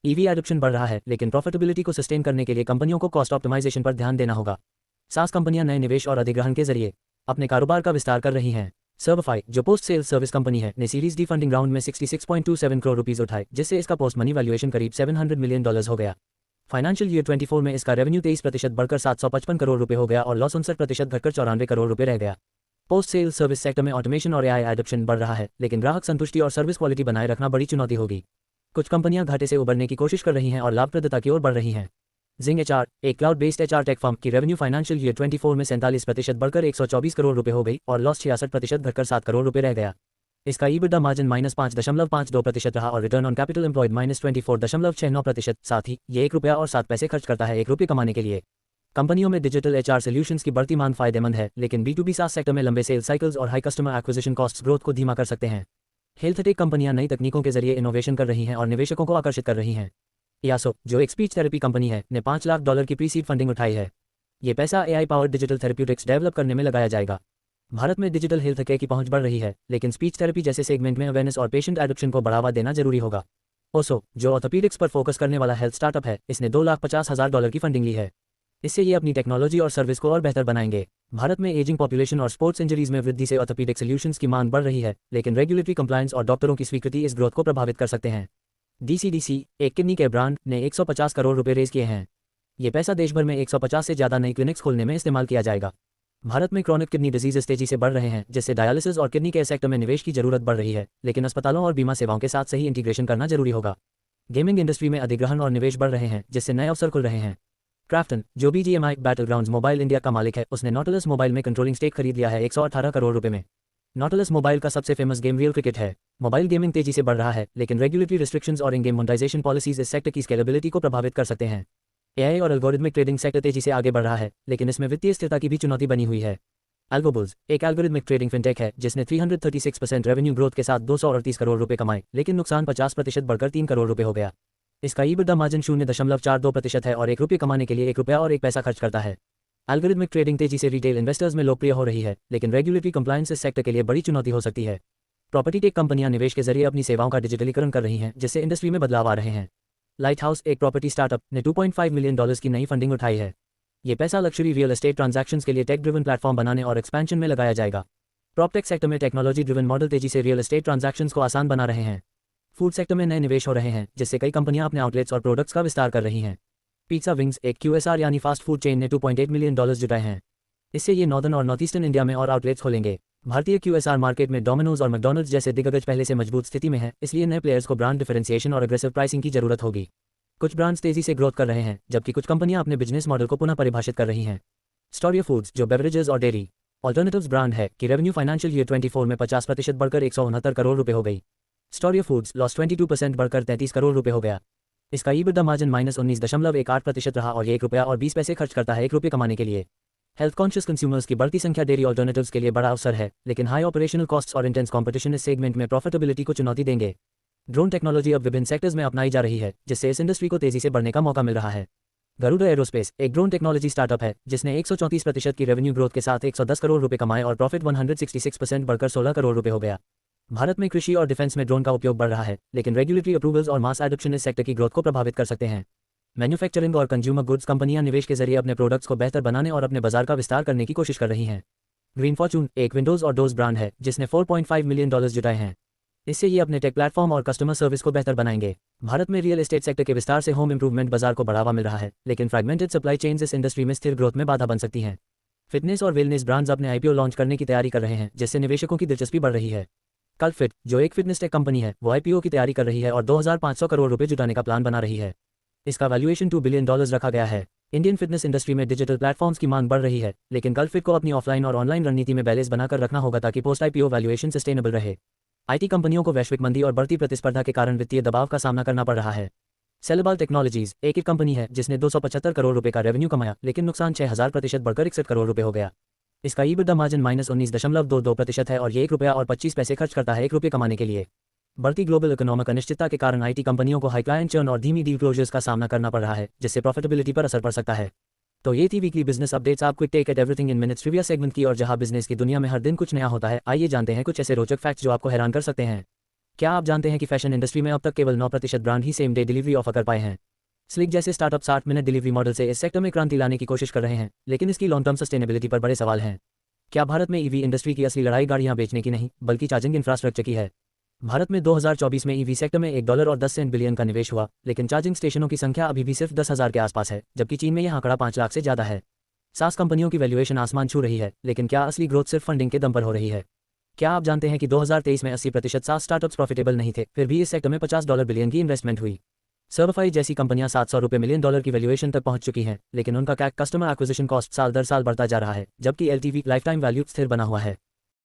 ईवी एडॉप्शन बढ़ रहा है, लेकिन प्रॉफिटेबिलिटी को सस्टेन करने के लिए कंपनियों को कॉस्ट ऑप्टिमाइजेशन पर ध्यान देना होगा। सास कंपनियां नए निवेश और अधिग्रहण के जरिए अपने कारोबार का विस्तार कर रही हैं। सर्वफाई, जो पोस्ट सेल्स सर्विस कंपनी है, ने सीरीज डी फंडिंग राउंड में 66.27 करोड़ रुपीस उठाए, जिससे इसका पोस्ट मनी वैल्यूएशन करीब $700 मिलियन हो गया। फाइनेंशियल ईयर 24 में इसका रेवेन्यू 23% बढ़कर 755 करोड़ रुपए हो गया और लॉस 59% घटकर 94 करोड़ रुपए रह गया। पोस्ट सेल्स सर्विस सेक्टर में ऑटोमेशन और एआई एडॉप्शन बढ़ रहा है, लेकिन ग्राहक संतुष्टि और सर्विस क्वालिटी बनाए रखना बड़ी चुनौती होगी। कुछ कंपनियां घाटे से उबरने की कोशिश कर रही हैं और लाभप्रदता की ओर बढ़ रही हैं। जिंग एचआर, एक cloud based HR take firm, की रेवेन्यू फाइनेंशियल ईयर 24 में 47% बढ़कर 124 करोड़ रुपए हो गई और लॉस 66% घटकर 7 करोड़ रुपए रह गया। इसका ईबिटा मार्जिन -5.52% रहा और रिटर्न ऑन कैपिटल एम्प्लॉयड -24.69%। साथ ही ये ₹1.07 खर्च करता है एक रुपये कमाने के लिए। कंपनियों में डिजिटल एचआर सॉल्यूशंस की बढ़ती मांग फायदेमंद है, लेकिन B2B सास सेक्टर में लंबे सेल्स साइकिल्स और high customer acquisition costs growth को धीमा कर सकते हैं। हेल्थ टेक कंपनियां नई तकनीकों के जरिए इनोवेशन कर रही हैं और निवेशकों को आकर्षित कर रही हैं। यासो, जो एक स्पीच थेरेपी कंपनी है, ने $5 लाख की प्री सीड फंडिंग उठाई है। ये पैसा AI powered digital therapeutics develop करने में लगाया जाएगा। भारत में डिजिटल हेल्थ केयर की पहुंच बढ़ रही है, लेकिन स्पीच थेरेपी जैसे सेगमेंट में अवेयरनेस और पेशेंट एडॉप्शन को बढ़ावा देना जरूरी होगा। ओसो, जो ऑर्थोपीडिक्स पर फोकस करने वाला हेल्थ स्टार्टअप है, इसने $2,50,000 की फंडिंग ली है। इससे ये अपनी टेक्नोलॉजी और सर्विस को और बेहतर बनाएंगे। भारत में एजिंग पॉपुलेशन और स्पोर्ट्स इंजरीज में वृद्धि से ऑर्थोपीडिक सॉल्यूशंस की मांग बढ़ रही है, लेकिन रेगुलेटरी कंप्लायंस और डॉक्टरों की स्वीकृति इस ग्रोथ को प्रभावित कर सकते हैं। DCDC, एक किडनी के ब्रांड, ने 150 करोड़ रुपए रेज किए हैं। ये पैसा देश भर में 150 से ज्यादा नई क्लिनिक्स खोलने में इस्तेमाल किया जाएगा। भारत में क्रॉनिक किडनी डिजीजेस तेजी से बढ़ रहे हैं, जिससे डायलिसिस और किडनी केयर सेक्टर में निवेश की जरूरत बढ़ रही है, लेकिन अस्पतालों और बीमा सेवाओं के साथ सही इंटीग्रेशन करना जरूरी होगा। गेमिंग इंडस्ट्री में अधिग्रहण और निवेश बढ़ रहे हैं, जिससे नए अवसर खुल रहे हैं। क्राफ्टन, जो BGMI बैटलग्राउंड्स मोबाइल इंडिया का मालिक है, उसने नॉटलस मोबाइल में कंट्रोलिंग स्टेक खरीद लिया है 118 करोड़ रुपए में। नॉटलस मोबाइल का सबसे फेमस गेम रियल क्रिकेट है। मोबाइल गेमिंग तेजी से बढ़ रहा है, लेकिन रेगुलेटरी रिस्ट्रिक्शंस और इन गेम मोनेटाइजेशन पॉलिसीज इस सेक्टर की स्केलेबिलिटी को प्रभावित कर सकते हैं। एआई और एल्गोरिथमिक ट्रेडिंग सेक्टर तेजी से आगे बढ़ रहा है, लेकिन इसमें वित्तीय स्थिरता की भी चुनौती बनी हुई है। अल्गोबुल्स, एक एल्गोरिथमिक ट्रेडिंग फिनटेक है, जिसने 336% रेवेन्यू ग्रोथ के साथ 238 करोड़ रुपए कमाए, लेकिन नुकसान 50% बढ़कर 3 करोड़ रुपए हो गया। इसका ईबिटा मार्जिन 0.42% है और एक रुपये कमाने के लिए ₹1.01 खर्च करता है। एल्गोरिथमिक ट्रेडिंग तेजी से रिटेल इन्वेस्टर्स में लोकप्रिय हो रही है, लेकिन रेगुलेटरी कंप्लायंस इस सेक्टर के लिए बड़ी चुनौती हो सकती है। प्रॉपर्टी टेक कंपनियां निवेश के जरिए अपनी सेवाओं का डिजिटलीकरण कर रही हैं, जिससे इंडस्ट्री में बदलाव आ रहे हैं। लाइट हाउस, एक प्रॉपर्टी स्टार्टअप, ने $2.5 मिलियन की नई फंडिंग उठाई है। ये पैसा लग्जरी रियल एस्टेट ट्रांजैक्शंस के लिए टेक ड्रिवन प्लेटफॉर्म बनाने और एक्सपेंशन में लगाया जाएगा। प्रॉपटेक सेक्टर में टेक्नोलॉजी ड्रिवन मॉडल तेजी से रियल एस्टेट ट्रांजैक्शंस को आसान बना रहे हैं। फूड सेक्टर में नए निवेश हो रहे हैं, जिससे कई कंपनियां अपने आउटलेट्स और प्रोडक्ट्स का विस्तार कर रही हैं। पिज़्ज़ा विंग्स, एक QSR यानी फास्ट फूड चेन ने $2.8 मिलियन जुटाए हैं। इससे ये नॉर्दर्न और नॉर्थ ईस्टर्न इंडिया में और आउटलेट्स खोलेंगे। भारतीय QSR मार्केट में डोमिनोज और मैकडॉनल्ड्स जैसे दिग्गज पहले से मजबूत स्थिति में है, इसलिए नए प्लेयर्स को ब्रांड डिफरेंशिएशन और अग्रेसिव प्राइसिंग की जरूरत होगी। कुछ ब्रांड्स तेजी से ग्रोथ कर रहे हैं, जबकि कुछ कंपनियां अपने बिजनेस मॉडल को पुनः परिभाषित कर रही हैं। स्टोरियो फूड्स, जो बेवरेजेस और डेयरी ऑल्टरनेटिव्स ब्रांड है, कि रेवेन्यू फाइनेंशियल ईयर 24 में 50% बढ़कर 169 करोड़ रुपए हो गई। स्टोरियो फूड्स लॉस 22% बढ़कर 33 करोड़ रुपए हो गया। इसका EBITDA मार्जिन -19.18% रहा और ये ₹1.20 खर्च करता है ₹1 कमाने के लिए। हेल्थ कॉन्शियस कंज्यूमर्स की बढ़ती संख्या डेयरी ऑल्टरनेटिव्स के लिए बड़ा अवसर है, लेकिन हाई ऑपरेशनल कॉस्ट्स और इंटेंस कंपटीशन इस सेगमेंट में प्रॉफिटेबिलिटी को चुनौती देंगे। ड्रोन टेक्नोलॉजी अब विभिन्न सेक्टर्स में अपनाई जा रही है, जिससे इस इंडस्ट्री को तेजी से बढ़ने का मौका मिल रहा है। गरुड़ा एरोस्पेस एक ड्रोन टेक्नोलॉजी स्टार्टअप है, जिसने 134% की रेवेन्यू ग्रोथ के साथ 110 करोड़ रुपए कमाए और प्रॉफिट 166% बढ़कर 16 करोड़ रुपए हो गया। भारत में कृषि और डिफेंस में ड्रोन का उपयोग बढ़ रहा है, लेकिन रेगुलेटरी अप्रूवल्स और मास एडॉप्शन इस सेक्टर की ग्रोथ को प्रभावित कर सकते हैं। मैन्युफैक्चरिंग और कंज्यूमर गुड्स कंपनियां निवेश के जरिए अपने प्रोडक्ट्स को बेहतर बनाने और अपने बाजार का विस्तार करने की कोशिश कर रही हैं। ग्रीन फॉर्चून एक विंडोज और डोर्स ब्रांड है, जिसने $4.5 मिलियन जुटाए हैं। इससे ये अपने टेक प्लेटफॉर्म और कस्टमर सर्विस को बेहतर बनाएंगे। भारत में रियल एस्टेट सेक्टर के विस्तार से होम इंप्रूवमेंट बाजार को बढ़ावा मिल रहा है, लेकिन फ्रैगमेंटेड सप्लाई चेन्स इस इंडस्ट्री में स्थिर ग्रोथ में बाधा बन सकती हैं। फिटनेस और वेलनेस ब्रांड्स अपने IPO लॉन्च करने की तैयारी कर रहे हैं, जिससे निवेशकों की दिलचस्पी बढ़ रही है। कल्फिट, जो एक फिटनेस टेक कंपनी है, वो IPO की तैयारी कर रही है और 2,500 करोड़ रुपए जुटाने का प्लान बना रही है। इसका वैल्यूएशन $2 बिलियन रखा गया है। इंडियन फिटनेस इंडस्ट्री में डिजिटल प्लेटफॉर्म्स की मांग बढ़ रही है, लेकिन कल्फिट को अपनी ऑफलाइन और ऑनलाइन रणनीति में बैलेंस बनाकर रखना होगा ताकि पोस्ट IPO वैल्यूएशन सस्टेनेबल रहे। IT कंपनियों को वैश्विक मंदी और बढ़ती प्रतिस्पर्धा के कारण वित्तीय दबाव का सामना करना पड़ रहा है। सेलेबल टेक्नोलॉजीज एक कंपनी है, जिसने 275 करोड़ रुपए का रेवेन्यू कमाया, लेकिन नुकसान 6000% बढ़कर 61 करोड़ रुपए हो गया। इसका EBITDA मार्जिन -19.22% है और ये ₹1.25 खर्च करता है ₹1 कमाने के लिए। बढ़ती ग्लोबल इकोनॉमिक अनिश्चितता के कारण IT कंपनियों को हाई क्लाइंट चर्न और धीमी डील क्लोजर्स का सामना करना पड़ रहा है, जिससे प्रॉफिटेबिलिटी पर असर पड़ सकता है। तो ये थी वीकली बिजनेस अपडेट्स, आप quick tech at everything in minutes trivia segment की, और जहां बिजनेस की दुनिया में हर दिन कुछ नया होता है। आइए जानते हैं कुछ ऐसे रोचक फैक्ट्स जो आपको हैरान कर सकते हैं। क्या आप जानते हैं कि फैशन इंडस्ट्री में अब तक केवल 9% ब्रांड ही सेम डे डिलीवरी ऑफर कर पाए हैं? स्लिक जैसे स्टार्टअप 60 मिनट डिलीवरी मॉडल से इस सेक्टर में क्रांति लाने की कोशिश कर रहे हैं, लेकिन इसकी लॉन्ग टर्म सस्टेनेबिलिटी पर बड़े सवाल हैं। क्या भारत में EV इंडस्ट्री की असली लड़ाई गाड़ियां बेचने की नहीं, बल्कि चार्जिंग इंफ्रास्ट्रक्चर की है? भारत में 2024 में EV सेक्टर में $1.10 बिलियन का निवेश हुआ, लेकिन चार्जिंग स्टेशनों की संख्या अभी भी सिर्फ 10,000 के आसपास है, जबकि चीन में यह आंकड़ा 5 लाख से ज्यादा है। SaaS कंपनियों की वैल्यूएशन आसमान छू रही है, लेकिन क्या असली ग्रोथ सिर्फ फंडिंग के दम पर हो रही है? क्या आप जानते हैं कि 2023 में 80% SaaS स्टार्टअप्स प्रॉफिटेबल नहीं थे, फिर भी इस सेक्टर में $50 बिलियन की इन्वेस्टमेंट हुई? सर्वफाई जैसी कंपनियां $700 मिलियन की वैल्यूएशन तक पहुंच चुकी हैं, लेकिन उनका CAC कस्टमर एक्विजिशन कॉस्ट साल दर साल बढ़ता जा रहा है, जबकि LTV लाइफ टाइम वैल्यू स्थिर बना हुआ है।